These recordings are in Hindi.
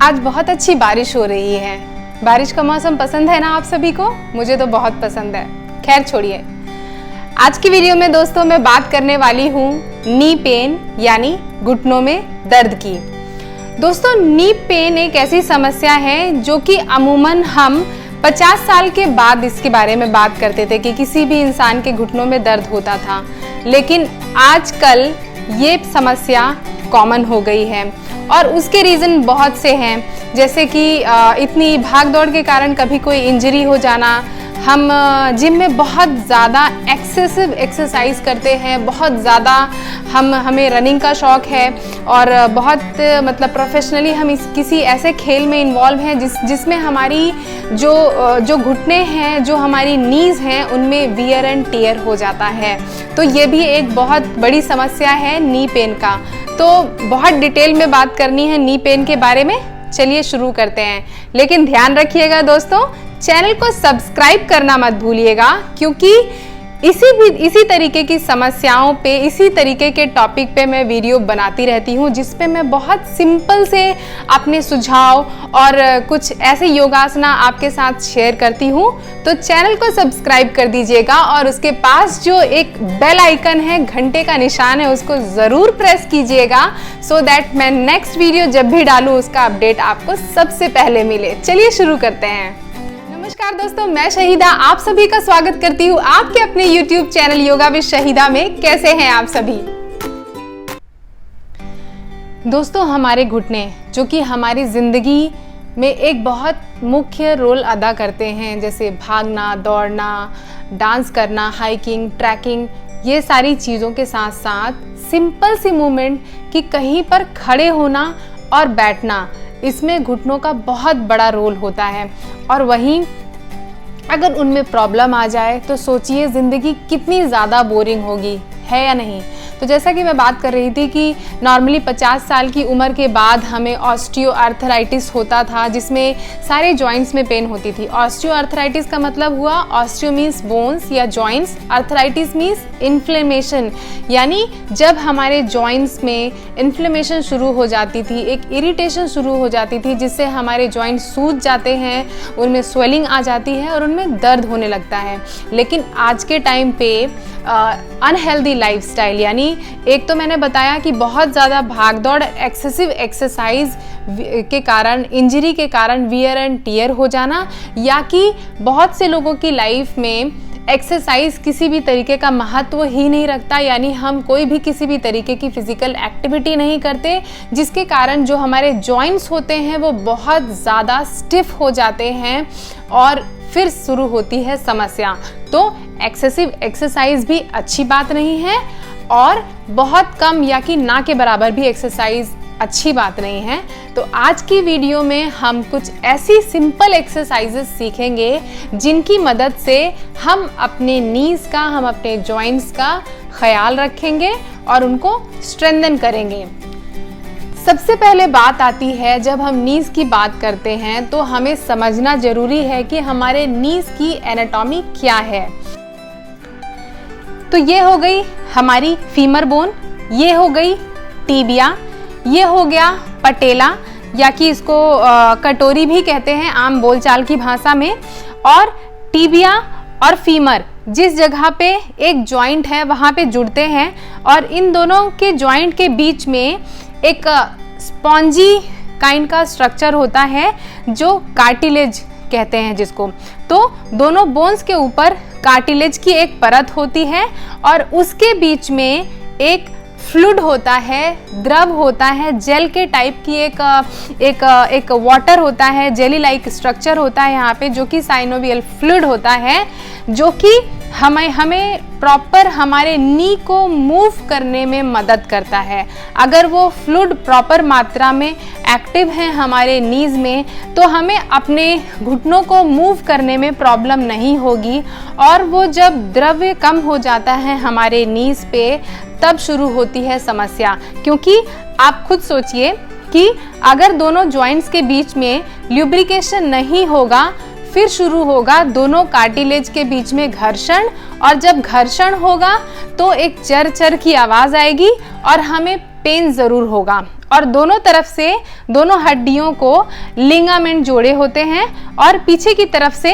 आज बहुत अच्छी बारिश हो रही है। बारिश का मौसम पसंद है ना आप सभी को? मुझे तो बहुत पसंद है। खैर छोड़िए, आज की वीडियो में दोस्तों मैं बात करने वाली हूँ नी पेन यानी घुटनों में दर्द की। दोस्तों, नी पेन एक ऐसी समस्या है जो कि अमूमन हम 50 साल के बाद इसके बारे में बात करते थे कि किसी भी इंसान के घुटनों में दर्द होता था, लेकिन आजकल ये समस्या कॉमन हो गई है और उसके रीज़न बहुत से हैं, जैसे कि इतनी भाग दौड़ के कारण कभी कोई इंजरी हो जाना, हम जिम में बहुत ज़्यादा एक्सेसिव एक्सरसाइज करते हैं, बहुत ज़्यादा हमें रनिंग का शौक़ है और बहुत प्रोफेशनली हम किसी ऐसे खेल में इन्वॉल्व हैं जिसमें हमारी जो घुटने हैं, जो हमारी नीज़ हैं, उनमें वियर एंड टियर हो जाता है। तो ये भी एक बहुत बड़ी समस्या है नी पेन का। तो बहुत डिटेल में बात करनी है नी पेन के बारे में। चलिए शुरू करते हैं, लेकिन ध्यान रखिएगा दोस्तों, चैनल को सब्सक्राइब करना मत भूलिएगा, क्योंकि इसी तरीके की समस्याओं पे, इसी तरीके के टॉपिक पे मैं वीडियो बनाती रहती हूँ, जिस पे मैं बहुत सिंपल से अपने सुझाव और कुछ ऐसे योगासना आपके साथ शेयर करती हूँ। तो चैनल को सब्सक्राइब कर दीजिएगा और उसके पास जो एक बेल आइकन है, घंटे का निशान है, उसको ज़रूर प्रेस कीजिएगा, सो दैट मैं नेक्स्ट वीडियो जब भी डालूँ उसका अपडेट आपको सबसे पहले मिले। चलिए शुरू करते हैं। नमस्कार दोस्तों, मैं शहीदा आप सभी का स्वागत करती हूँ आपके अपने YouTube channel yoga with Shahida में। कैसे हैं आप सभी? दोस्तों, हमारे घुटने जो कि हमारी जिंदगी में एक बहुत मुख्य रोल अदा करते हैं, जैसे भागना, दौड़ना, डांस करना, हाइकिंग, ट्रैकिंग, ये सारी चीज़ों के साथ साथ सिंपल सी मूवमेंट कि कहीं पर खड़े होना और बैठना, इसमें घुटनों का बहुत बड़ा रोल होता है। और वहीं अगर उनमें प्रॉब्लम आ जाए तो सोचिए ज़िंदगी कितनी ज़्यादा बोरिंग होगी, है या नहीं? तो जैसा कि मैं बात कर रही थी कि नॉर्मली 50 साल की उम्र के बाद हमें ऑस्टियोआर्थराइटिस होता था, जिसमें सारे जॉइंट्स में पेन होती थी। ऑस्टियोआर्थराइटिस का मतलब हुआ, ऑस्टियो मीन्स बोन्स या जॉइंट्स, आर्थराइटिस मीन्स इन्फ्लेमेशन, यानी जब हमारे जॉइंट्स में इन्फ्लेमेशन शुरू हो जाती थी, एक इरिटेशन शुरू हो जाती थी, जिससे हमारे जॉइंट्स सूज जाते हैं, उनमें स्वेलिंग आ जाती है और उनमें दर्द होने लगता है। लेकिन आज के टाइम पे अनहेल्दी लाइफस्टाइल, यानी एक तो मैंने बताया कि बहुत ज़्यादा भागदौड़, एक्सेसिव एक्सरसाइज के कारण, इंजरी के कारण वियर एंड टियर हो जाना, या कि बहुत से लोगों की लाइफ में एक्सरसाइज किसी भी तरीके का महत्व ही नहीं रखता, यानी हम कोई भी किसी भी तरीके की फिजिकल एक्टिविटी नहीं करते, जिसके कारण जो हमारे जॉइंट्स होते हैं वो बहुत ज़्यादा स्टिफ हो जाते हैं और फिर शुरू होती है समस्या। तो एक्सेसिव एक्सरसाइज भी अच्छी बात नहीं है और बहुत कम या कि ना के बराबर भी एक्सरसाइज अच्छी बात नहीं है। तो आज की वीडियो में हम कुछ ऐसी सिंपल एक्सरसाइजेस सीखेंगे जिनकी मदद से हम अपने नीज का, हम अपने जॉइंट्स का ख्याल रखेंगे और उनको स्ट्रेंथन करेंगे। सबसे पहले बात आती है, जब हम नीज की बात करते हैं तो हमें समझना जरूरी है कि हमारे नीज की एनाटॉमी क्या है। तो ये हो गई हमारी फीमर बोन, ये हो गई टीबिया, ये हो गया पटेला, या कि इसको कटोरी भी कहते हैं आम बोलचाल की भाषा में। और टीबिया और फीमर जिस जगह पे एक जॉइंट है वहाँ पे जुड़ते हैं और इन दोनों के जॉइंट के बीच में एक स्पॉन्जी काइंड का स्ट्रक्चर होता है जो कार्टिलेज कहते हैं जिसको। तो दोनों बोन्स के ऊपर कार्टिलेज की एक परत होती है और उसके बीच में एक फ्लूइड होता है, द्रव होता है, जेल के टाइप की एक वाटर होता है, जेली लाइक स्ट्रक्चर होता है यहाँ पे, जो कि साइनोवियल फ्लूइड होता है, जो कि हमें प्रॉपर हमारे नी को मूव करने में मदद करता है। अगर वो फ्लूइड प्रॉपर मात्रा में एक्टिव है हमारे नीज में तो हमें अपने घुटनों को मूव करने में प्रॉब्लम नहीं होगी। और वो जब द्रव्य कम हो जाता है हमारे नीज पे तब शुरू होती है समस्या। क्योंकि आप खुद सोचिए कि अगर दोनों जॉइंट्स के बीच में ल्यूब्रिकेशन नहीं होगा फिर शुरू होगा दोनों कार्टिलेज के बीच में घर्षण, और जब घर्षण होगा तो एक चर चर की आवाज आएगी और हमें पेन ज़रूर होगा। और दोनों तरफ से दोनों हड्डियों को लिगामेंट जोड़े होते हैं और पीछे की तरफ से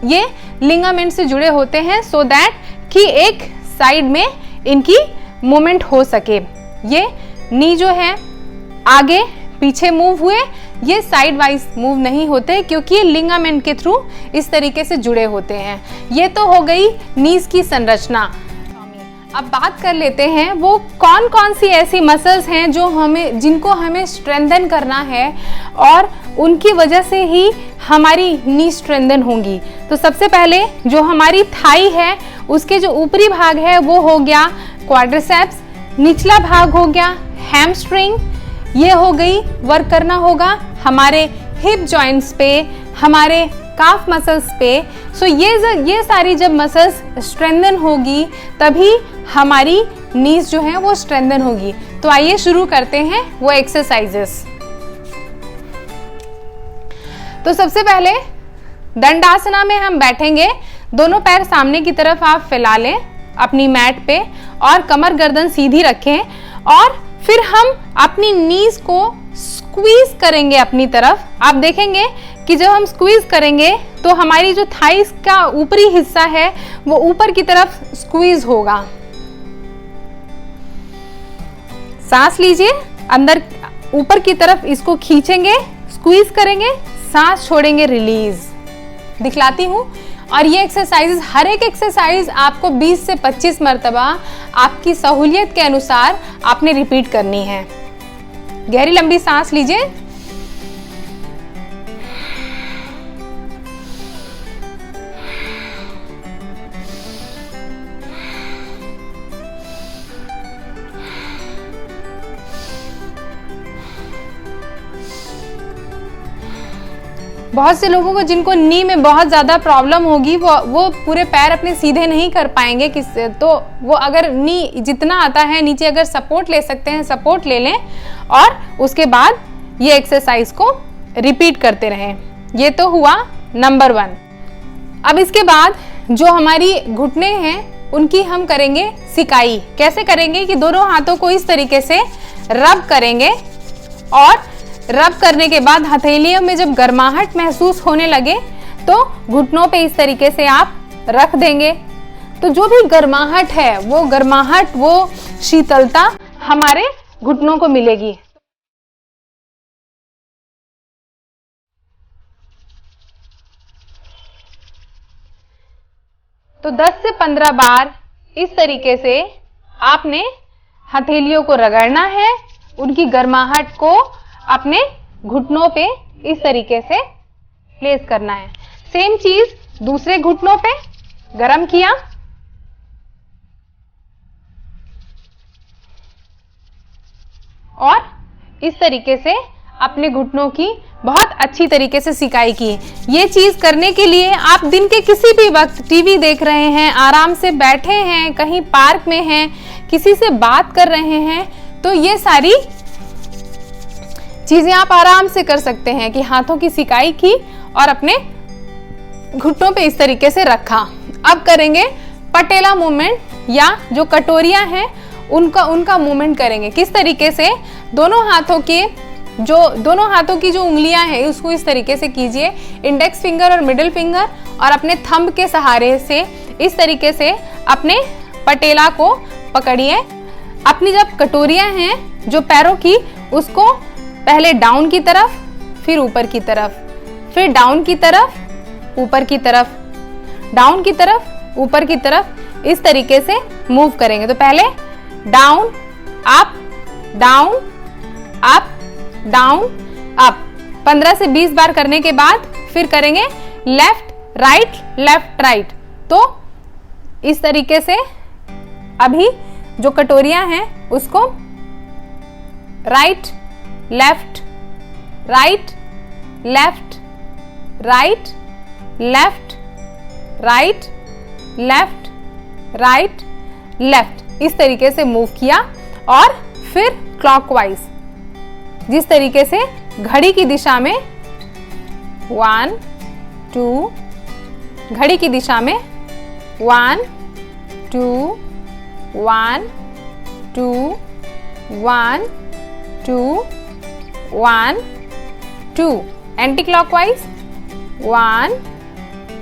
ये लिगामेंट से जुड़े होते हैं, सो दैट कि एक साइड में इनकी मूवमेंट हो सके। ये नी जो है आगे पीछे मूव हुए, ये साइड वाइज मूव नहीं होते क्योंकि ये लिगामेंट के थ्रू इस तरीके से जुड़े होते हैं। ये तो हो गई नीज की संरचना। अब बात कर लेते हैं वो कौन कौन सी ऐसी मसल्स हैं जिनको हमें स्ट्रेंथन करना है और उनकी वजह से ही हमारी नी स्ट्रेंथन होंगी। तो सबसे पहले जो हमारी थाई है उसके जो ऊपरी भाग है वो हो गया क्वाड्रिसेप्स, निचला भाग हो गया हैमस्ट्रिंग, ये हो गई। वर्क करना होगा हमारे हिप जॉइंट्स पे, हमारे काफ मसल्स पे। सो ये सारी जब मसल्स स्ट्रेंथन होगी तभी हमारी नीज जो है वो स्ट्रेंथन होगी। तो आइए शुरू करते हैं वो एक्सरसाइजेस। तो सबसे पहले दंडासना में हम बैठेंगे, दोनों पैर सामने की तरफ आप फैला लें अपनी मैट पे और कमर गर्दन सीधी रखें और फिर हम अपनी नीज को स्क्वीज करेंगे अपनी तरफ। आप देखेंगे कि जब हम स्क्वीज करेंगे तो हमारी जो थाइस का ऊपरी हिस्सा है वो ऊपर की तरफ स्क्वीज होगा। सांस लीजिए, अंदर ऊपर की तरफ इसको खींचेंगे, स्क्वीज करेंगे, सांस छोड़ेंगे, रिलीज। दिखलाती हूँ। और ये एक्सरसाइज, हर एक एक्सरसाइज आपको 20 से 25 मरतबा आपकी सहूलियत के अनुसार आपने रिपीट करनी है। गहरी लंबी सांस लीजिए। बहुत से लोगों को जिनको नी में बहुत ज़्यादा प्रॉब्लम होगी वो पूरे पैर अपने सीधे नहीं कर पाएंगे तो वो अगर नी जितना आता है नीचे अगर सपोर्ट ले सकते हैं सपोर्ट ले लें और उसके बाद ये एक्सरसाइज को रिपीट करते रहें। ये तो हुआ नंबर 1। अब इसके बाद जो हमारी घुटने हैं उनकी हम करेंगे सिकाई। कैसे करेंगे कि दोनों हाथों को इस तरीके से रब करेंगे और रब करने के बाद हथेलियों में जब गर्माहट महसूस होने लगे तो घुटनों पे इस तरीके से आप रख देंगे। तो जो भी गर्माहट है वो शीतलता हमारे घुटनों को मिलेगी। तो 10 से 15 बार इस तरीके से आपने हथेलियों को रगड़ना है, उनकी गर्माहट को अपने घुटनों पे इस तरीके से प्लेस करना है। सेम चीज दूसरे घुटनों पे गरम किया और इस तरीके से अपने घुटनों की बहुत अच्छी तरीके से सिकाई की। ये चीज करने के लिए आप दिन के किसी भी वक्त टीवी देख रहे हैं, आराम से बैठे हैं, कहीं पार्क में हैं, किसी से बात कर रहे हैं, तो ये सारी चीजें आप आराम से कर सकते हैं कि हाथों की सिकाई की और अपने घुटनों पे इस तरीके से रखा। अब करेंगे पटेला मूवमेंट या जो कटोरियां हैं उनका मूवमेंट करेंगे। किस तरीके से दोनों हाथों की जो उंगलियां हैं उसको इस तरीके से कीजिए, इंडेक्स फिंगर और मिडिल फिंगर, और अपने थंब के सहारे से इस तरीके से अपने पटेला को पकड़िए। अपनी जब कटोरियां हैं जो पैरों की, उसको पहले डाउन की तरफ, फिर ऊपर की तरफ, फिर डाउन की तरफ, ऊपर की तरफ, डाउन की तरफ, ऊपर की तरफ, इस तरीके से मूव करेंगे। तो पहले down up down up down up 15 से 20 बार करने के बाद फिर करेंगे लेफ्ट राइट। तो इस तरीके से अभी जो कटोरियां हैं उसको right left right left right left right left right left इस तरीके से मूव किया और फिर क्लॉकवाइज जिस तरीके से घड़ी की दिशा में 1 2, घड़ी की दिशा में 1 2 1 2 1 2 1 2. Anti clockwise 1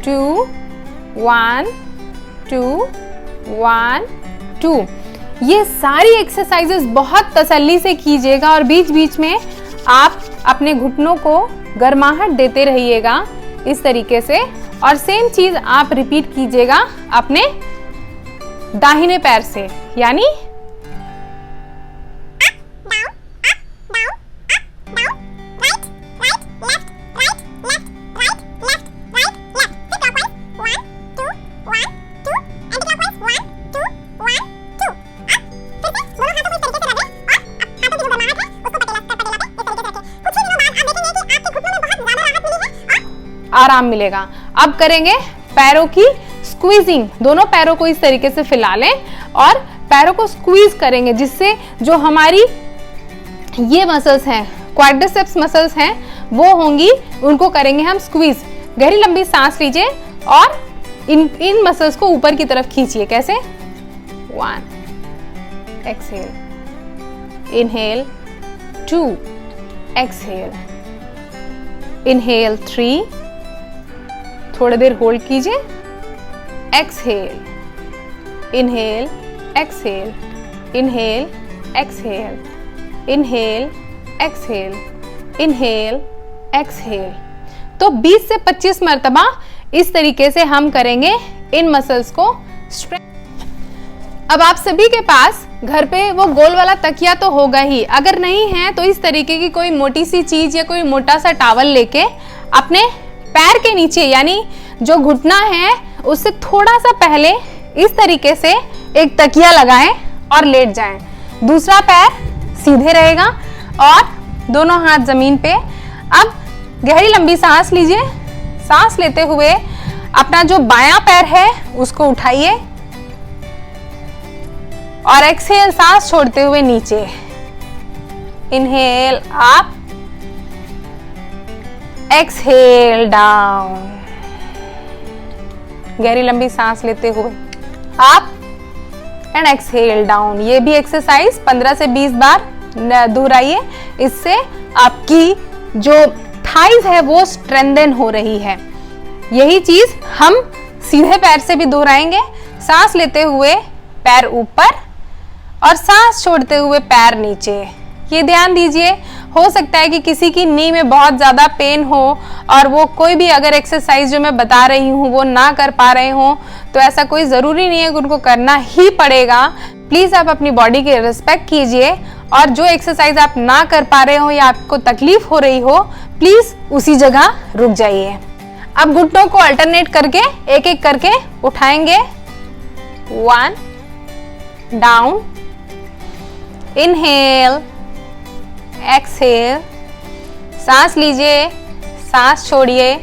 2 1 2 1 2. ये सारी एक्सरसाइजेस बहुत तसल्ली से कीजिएगा और बीच बीच में आप अपने घुटनों को गर्माहट देते रहिएगा इस तरीके से। और सेम चीज आप रिपीट कीजिएगा अपने दाहिने पैर से, यानी आराम मिलेगा। अब करेंगे पैरों की स्क्वीजिंग। दोनों पैरों को इस तरीके से फैला लें और पैरों को स्क्वीज करेंगे, जिससे जो हमारी ये मसल्स हैं, क्वाड्रिसेप्स मसल्स हैं, वो होंगी, उनको करेंगे हम स्क्वीज। गहरी लंबी सांस लीजिए और इन मसल्स को ऊपर की तरफ खींचिए। कैसे? 1 एक्सहेल, इनहेल 2 एक्सहेल, इनहेल 3, थोड़ी देर होल्ड कीजिए, exhale, inhale exhale, inhale exhale, inhale exhale, inhale exhale. तो 20 से 25 मरतबा इस तरीके से हम करेंगे इन मसल्स को स्ट्रेच। अब आप सभी के पास घर पे वो गोल वाला तकिया तो होगा ही, अगर नहीं है तो इस तरीके की कोई मोटी सी चीज या कोई मोटा सा टॉवल लेके अपने पैर के नीचे, यानी जो घुटना है उससे थोड़ा सा पहले इस तरीके से एक तकिया लगाएं और लेट जाएं। दूसरा पैर सीधे रहेगा और दोनों हाथ जमीन पे। अब गहरी लंबी सांस लीजिए। सांस लेते हुए अपना जो बायां पैर है उसको उठाइए और एक्सहेल सांस छोड़ते हुए नीचे। Inhale up, exhale down. गहरी लंबी सांस लेते हुए अप एंड एक्सहेल डाउन। ये भी एक्सरसाइज 15 से 20 बार दोहराइए। इससे आपकी जो थाइज है वो स्ट्रेंथन हो रही है। यही चीज हम सीधे पैर से भी दोहराएंगे। सांस लेते हुए पैर ऊपर और सांस छोड़ते हुए पैर नीचे। ये ध्यान दीजिए, हो सकता है कि किसी की नी में बहुत ज्यादा पेन हो और वो कोई भी अगर एक्सरसाइज जो मैं बता रही हूँ वो ना कर पा रहे हो, तो ऐसा कोई जरूरी नहीं है कि उनको करना ही पड़ेगा। प्लीज आप अपनी बॉडी की रिस्पेक्ट कीजिए और जो एक्सरसाइज आप ना कर पा रहे हो या आपको तकलीफ हो रही हो, प्लीज उसी जगह रुक जाइए। अब घुटनों को अल्टरनेट करके एक एक करके उठाएंगे। 1 डाउन, इनहेल, एक्सहेल, सांस लीजिए, सांस छोड़िए,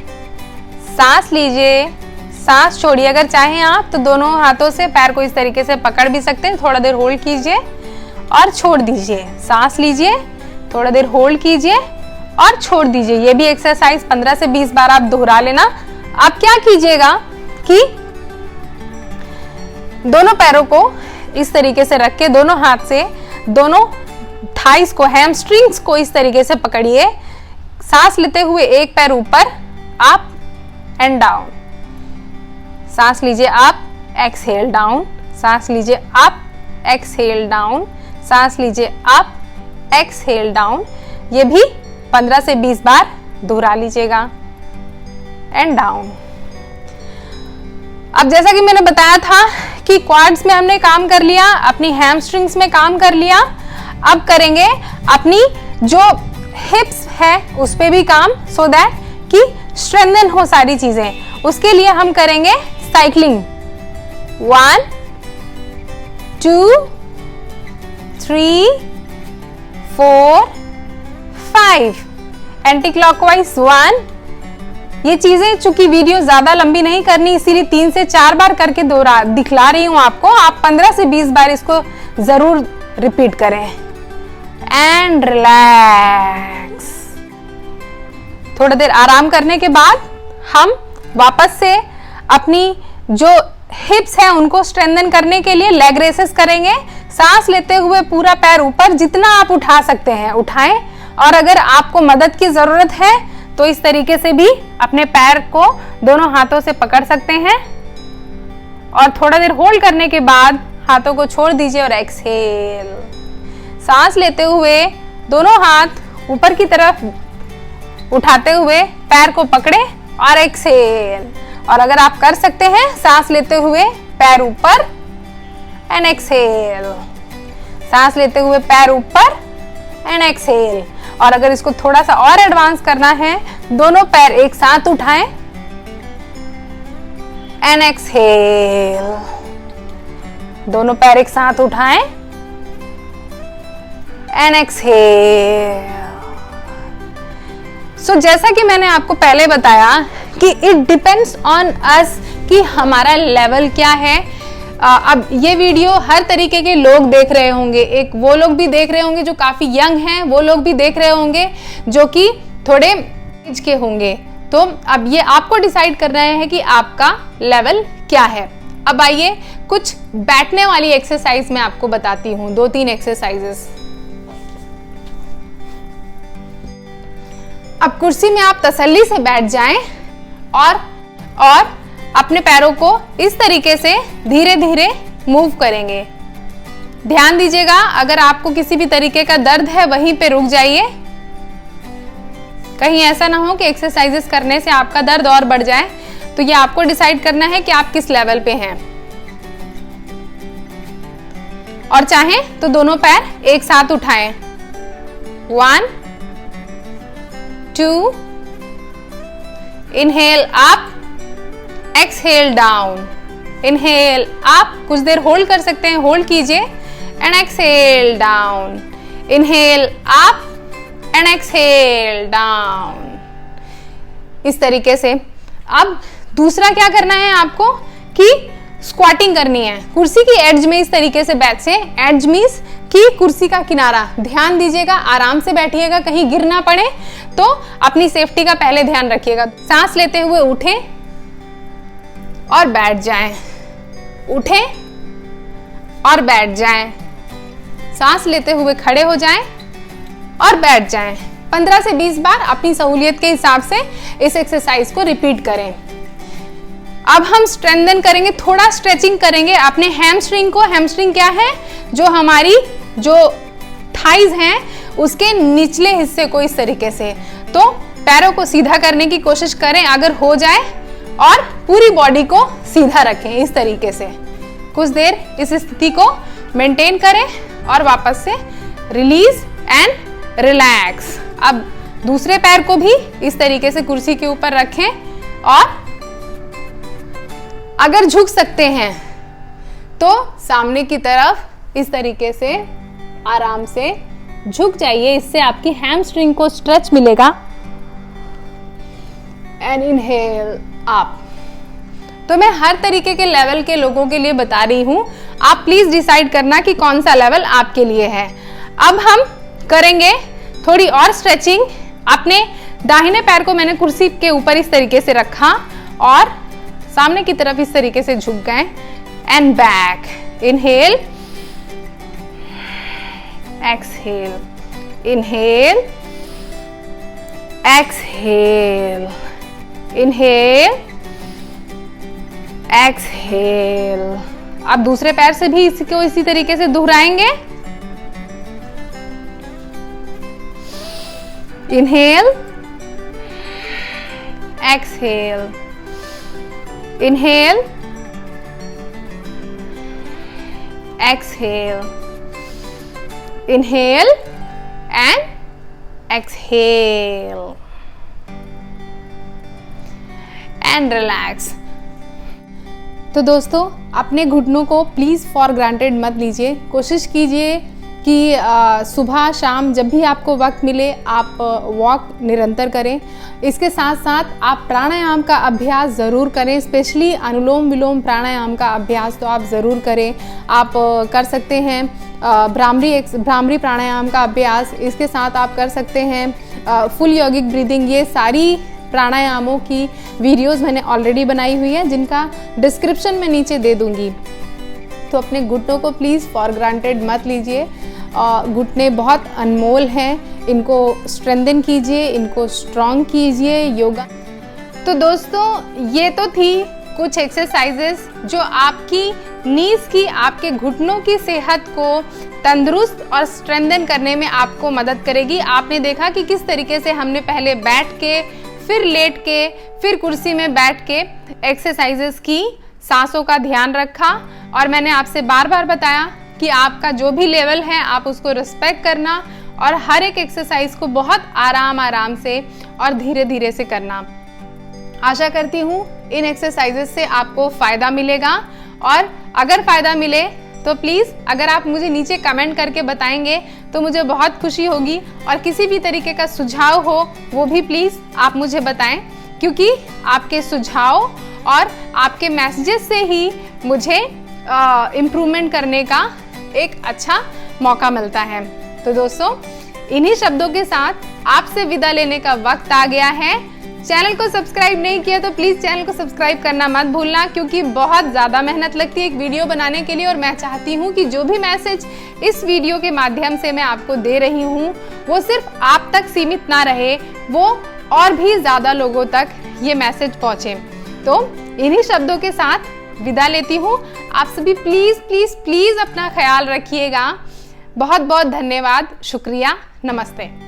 सांस लीजिए, सांस छोड़िए। अगर चाहें आप तो दोनों हाथों से पैर को इस तरीके से पकड़ भी सकते हैं। थोड़ा देर होल्ड कीजिए और छोड़ दीजिए। सांस लीजिए, थोड़ा देर होल्ड कीजिए और छोड़ दीजिए। ये भी एक्सरसाइज 15 से 20 बार आप दोहरा लेना। आप क्या कीजिएगा कि दोनों पैरों को इस तरीके से रख के दोनों हाथ से दोनों थाइस को, हैमस्ट्रिंग्स को इस तरीके से पकड़िए। सांस लेते हुए एक पैर ऊपर, अप एंड डाउन। सांस लीजिए अप, एक्सहेल डाउन। सांस लीजिए अप, एक्सहेल डाउन। सांस लीजिए अप, एक्सहेल डाउन। ये भी 15 से 20 बार दोहरा लीजिएगा। And down. अब जैसा कि मैंने बताया था कि क्वाड्स में हमने काम कर लिया, अपनी हैमस्ट्रिंग्स में काम कर लिया। अब करेंगे अपनी जो हिप्स है उस पे भी काम, सो दैट कि स्ट्रेंथन हो सारी चीजें। उसके लिए हम करेंगे साइकिलिंग। 1 2 3 4 5 anti clockwise 1। ये चीजें चूंकि वीडियो ज्यादा लंबी नहीं करनी, इसीलिए 3 से 4 बार करके दिखला रही हूं आपको। आप 15 से 20 बार इसको जरूर रिपीट करें। And relax. थोड़ी देर आराम करने के बाद हम वापस से अपनी जो हिप्स है उनको स्ट्रेंथन करने के लिए लेग रेसेस करेंगे। सांस लेते हुए पूरा पैर ऊपर, जितना आप उठा सकते हैं उठाएं, और अगर आपको मदद की जरूरत है तो इस तरीके से भी अपने पैर को दोनों हाथों से पकड़ सकते हैं और थोड़ा देर होल्ड करने के बाद हाथों को छोड़ दीजिए और एक्सहेल। सांस लेते हुए दोनों हाथ ऊपर की तरफ उठाते हुए पैर को पकड़े और एक्सहेल। और अगर आप कर सकते हैं सांस लेते हुए पैर ऊपर एंड एक्सहेल, सांस लेते हुए पैर ऊपर एंड एक्सहेल। और अगर इसको थोड़ा सा और एडवांस करना है, दोनों पैर एक साथ उठाएं एंड एक्सहेल, दोनों पैर एक साथ उठाएं एंड एक्सहेल। सो जैसा कि मैंने आपको पहले बताया कि इट डिपेंड्स ऑन अस कि हमारा लेवल क्या है। अब ये वीडियो हर तरीके के लोग देख रहे होंगे, एक वो लोग भी देख रहे होंगे जो काफ़ी यंग हैं, वो लोग भी देख रहे होंगे जो कि थोड़े एज के होंगे। तो अब ये आपको डिसाइड करना है कि आपका लेवल क्या है। अब आइए कुछ बैठने वाली एक्सरसाइज मैं आपको बताती हूँ, 2-3 एक्सरसाइजेस। अब कुर्सी में आप तसल्ली से बैठ जाएं और अपने पैरों को इस तरीके से धीरे धीरे मूव करेंगे। ध्यान दीजिएगा, अगर आपको किसी भी तरीके का दर्द है वहीं पे रुक जाइए। कहीं ऐसा ना हो कि एक्सरसाइजेस करने से आपका दर्द और बढ़ जाए। तो ये आपको डिसाइड करना है कि आप किस लेवल पे हैं। और चाहें तो दोनों पैर एक साथ उठाएं। 1 2 inhale up, exhale down, inhale up, कुछ देर होल्ड कर सकते हैं, होल्ड कीजिए and exhale down, inhale up and exhale down, इस तरीके से। अब दूसरा क्या करना है आपको कि स्क्वाटिंग करनी है। कुर्सी की एड्ज में इस तरीके से बैठ से, एड्ज मींस कि कुर्सी का किनारा। ध्यान दीजिएगा, आराम से बैठिएगा, कहीं गिर ना पड़े, तो अपनी सेफ्टी का पहले ध्यान रखिएगा। सांस लेते हुए उठें और बैठ जाएं, उठें और बैठ जाएं, सांस लेते हुए खड़े हो जाएं और बैठ जाएं। 15 से 20 बार अपनी सहूलियत के हिसाब से इस एक्सरसाइज को रिपीट करें। अब हम स्ट्रेंथन करेंगे, थोड़ा स्ट्रेचिंग करेंगे अपने हैमस्ट्रिंग को। हैमस्ट्रिंग क्या है? जो हमारी जो थाइज हैं उसके निचले हिस्से को इस तरीके से। तो पैरों को सीधा करने की कोशिश करें अगर हो जाए, और पूरी बॉडी को सीधा रखें इस तरीके से। कुछ देर इस स्थिति को मेंटेन करें और वापस से रिलीज एंड रिलैक्स। अब दूसरे पैर को भी इस तरीके से कुर्सी के ऊपर रखें और अगर झुक सकते हैं तो सामने की तरफ इस तरीके से आराम से झुक जाइए। इससे आपकी हैमस्ट्रिंग को स्ट्रेच मिलेगा। And inhale up. तो मैं हर तरीके के लेवल के लोगों के लिए बता रही हूं, आप प्लीज डिसाइड करना कि कौन सा लेवल आपके लिए है। अब हम करेंगे थोड़ी और स्ट्रेचिंग। अपने दाहिने पैर को मैंने कुर्सी के ऊपर इस तरीके से रखा और सामने की तरफ इस तरीके से झुक गए and back. Inhale, exhale, inhale, exhale, inhale, exhale. अब दूसरे पैर से भी इसको इसी तरीके से दोहराएंगे। Inhale, exhale, inhale, exhale, inhale and exhale and relax. तो दोस्तों, अपने घुटनों को प्लीज़ फॉर ग्रांटेड मत लीजिए। कोशिश कीजिए कि सुबह शाम जब भी आपको वक्त मिले आप वॉक निरंतर करें। इसके साथ साथ आप प्राणायाम का अभ्यास ज़रूर करें, स्पेशली अनुलोम विलोम प्राणायाम का अभ्यास तो आप ज़रूर करें। आप कर सकते हैं भ्रामरी प्राणायाम का अभ्यास, इसके साथ आप कर सकते हैं फुल यौगिक ब्रीदिंग। ये सारी प्राणायामों की वीडियोस मैंने ऑलरेडी बनाई हुई है, जिनका डिस्क्रिप्शन में नीचे दे दूंगी। तो अपने घुटनों को प्लीज़ फॉर ग्रांटेड मत लीजिए। घुटने बहुत अनमोल हैं, इनको स्ट्रेंथन कीजिए, इनको स्ट्रॉन्ग कीजिए योगा। तो दोस्तों ये तो थी कुछ एक्सरसाइजेस जो आपकी नीज की, आपके घुटनों की सेहत को तंदुरुस्त और स्ट्रेंथन करने में आपको मदद करेगी। आपने देखा कि किस तरीके से हमने पहले बैठ के, फिर लेट के, फिर कुर्सी में बैठ के एक्सरसाइजेस की, सांसों का ध्यान रखा, और मैंने आपसे बार बार बताया कि आपका जो भी लेवल है आप उसको रिस्पेक्ट करना और हर एक एक्सरसाइज को बहुत आराम से और धीरे धीरे से करना। आशा करती हूँ इन एक्सरसाइजेस से आपको फ़ायदा मिलेगा, और अगर फ़ायदा मिले तो प्लीज़ अगर आप मुझे नीचे कमेंट करके बताएंगे तो मुझे बहुत खुशी होगी। और किसी भी तरीके का सुझाव हो वो भी प्लीज़ आप मुझे बताएं, क्योंकि आपके सुझाव और आपके मैसेजेस से ही मुझे इम्प्रूवमेंट करने का एक अच्छा मौका मिलता है। तो दोस्तों इन्हीं शब्दों के साथ आपसे विदा लेने का वक्त आ गया है। चैनल को सब्सक्राइब नहीं किया तो प्लीज़ चैनल को सब्सक्राइब करना मत भूलना, क्योंकि बहुत ज़्यादा मेहनत लगती है एक वीडियो बनाने के लिए, और मैं चाहती हूँ कि जो भी मैसेज इस वीडियो के माध्यम से मैं आपको दे रही हूँ वो सिर्फ आप तक सीमित ना रहे, वो और भी ज़्यादा लोगों तक ये मैसेज पहुँचे। तो इन्हीं शब्दों के साथ विदा लेती हूँ। आप सभी प्लीज़ प्लीज़ प्लीज़ अपना ख्याल रखिएगा। बहुत बहुत धन्यवाद, शुक्रिया, नमस्ते।